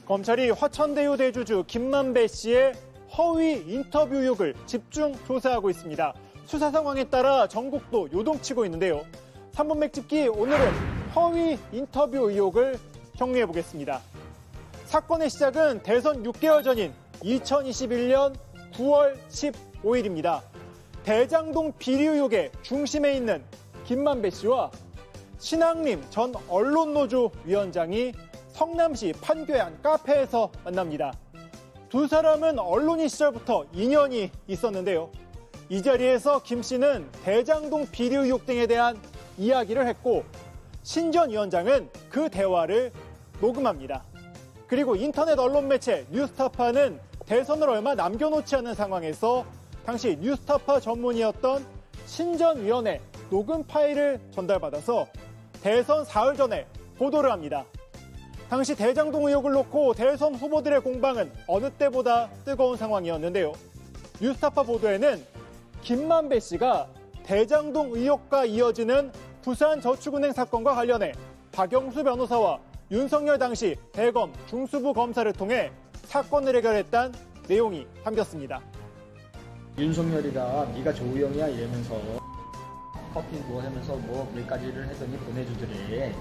검찰이 화천대유 대주주 김만배 씨의 허위 인터뷰 의혹을 집중 조사하고 있습니다. 수사 상황에 따라 전국도 요동치고 있는데요. 3분 맥집기 오늘은 허위 인터뷰 의혹을 정리해 보겠습니다. 사건의 시작은 대선 6개월 전인 2021년 9월 15일입니다. 대장동 비리 의혹의 중심에 있는 김만배 씨와 신앙림 전 언론노조 위원장이 성남시 판교의 카페에서 만납니다. 두 사람은 언론인 시절부터 인연이 있었는데요. 이 자리에서 김 씨는 대장동 비리 의혹 등에 대한 이야기를 했고 신 전 위원장은 그 대화를 녹음합니다. 그리고 인터넷 언론 매체 뉴스타파는 대선을 얼마 남겨놓지 않은 상황에서 당시 뉴스타파 전문이었던 신 전 위원의 녹음 파일을 전달받아서 대선 사흘 전에 보도를 합니다. 당시 대장동 의혹을 놓고 대선 후보들의 공방은 어느 때보다 뜨거운 상황이었는데요. 뉴스타파 보도에는 김만배 씨가 대장동 의혹과 이어지는 부산저축은행 사건과 관련해 박영수 변호사와 윤석열 당시 대검 중수부 검사를 통해 사건을 해결했다는 내용이 담겼습니다. 윤석열이가 네가 조우영이야 이러면서 커피 뭐 하면서 뭐 몇 가지를 했더니 보내주더래.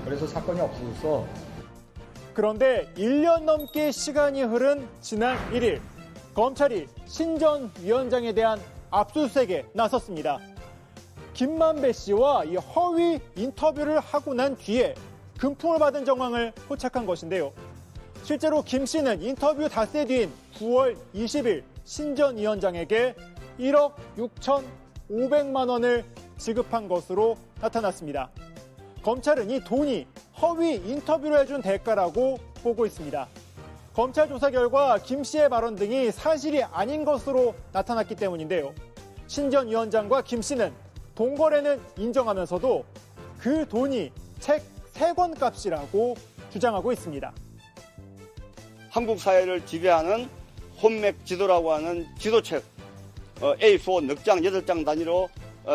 그래서 사건이 없어졌어. 그런데 1년 넘게 시간이 흐른 지난 1일 검찰이 신 전 위원장에 대한 압수수색에 나섰습니다. 김만배 씨와 이 허위 인터뷰를 하고 난 뒤에 금품을 받은 정황을 포착한 것인데요. 실제로 김 씨는 인터뷰 닷새 뒤인 9월 20일 신 전 위원장에게 1억 6,500만 원을 지급한 것으로 나타났습니다. 검찰은 이 돈이 허위 인터뷰를 해준 대가라고 보고 있습니다. 검찰 조사 결과 김 씨의 발언 등이 사실이 아닌 것으로 나타났기 때문인데요. 신 전 위원장과 김 씨는 돈 거래는 인정하면서도 그 돈이 책 3권 값이라고 주장하고 있습니다. 한국 사회를 지배하는 혼맥 지도라고 하는 지도책 A4 넉 장, 8장 단위로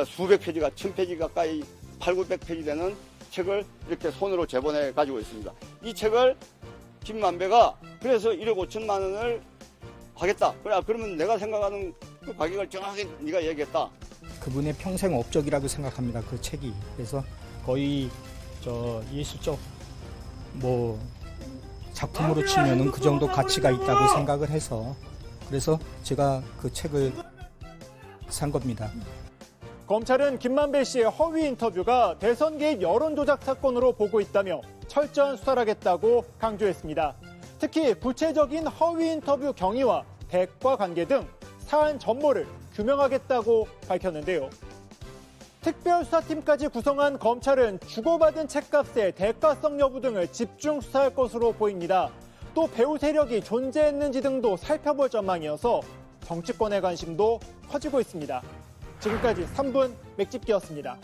수백 페이지가 1000페이지 가까이 800~900페이지 되는 책을 이렇게 손으로 제본해 가지고 있습니다. 이 책을 김만배가 그래서 1억 5천만 원을 하겠다. 그러면 내가 생각하는 그 가격을 정확하게 네가 얘기했다. 그분의 평생 업적이라고 생각합니다. 그 책이. 그래서 거의 예술적 뭐 작품으로 치면은 그 정도 가치가 있다고 생각을 해서 그래서 제가 그 책을 산 겁니다. 검찰은 김만배 씨의 허위 인터뷰가 대선 개입 여론조작 사건으로 보고 있다며 철저한 수사를 하겠다고 강조했습니다. 특히 구체적인 허위 인터뷰 경위와 대가 관계 등 사안 전모를 규명하겠다고 밝혔는데요. 특별수사팀까지 구성한 검찰은 주고받은 책값의 대가성 여부 등을 집중 수사할 것으로 보입니다. 또 배후 세력이 존재했는지 등도 살펴볼 전망이어서 정치권의 관심도 커지고 있습니다. 지금까지 3분 맥집기였습니다.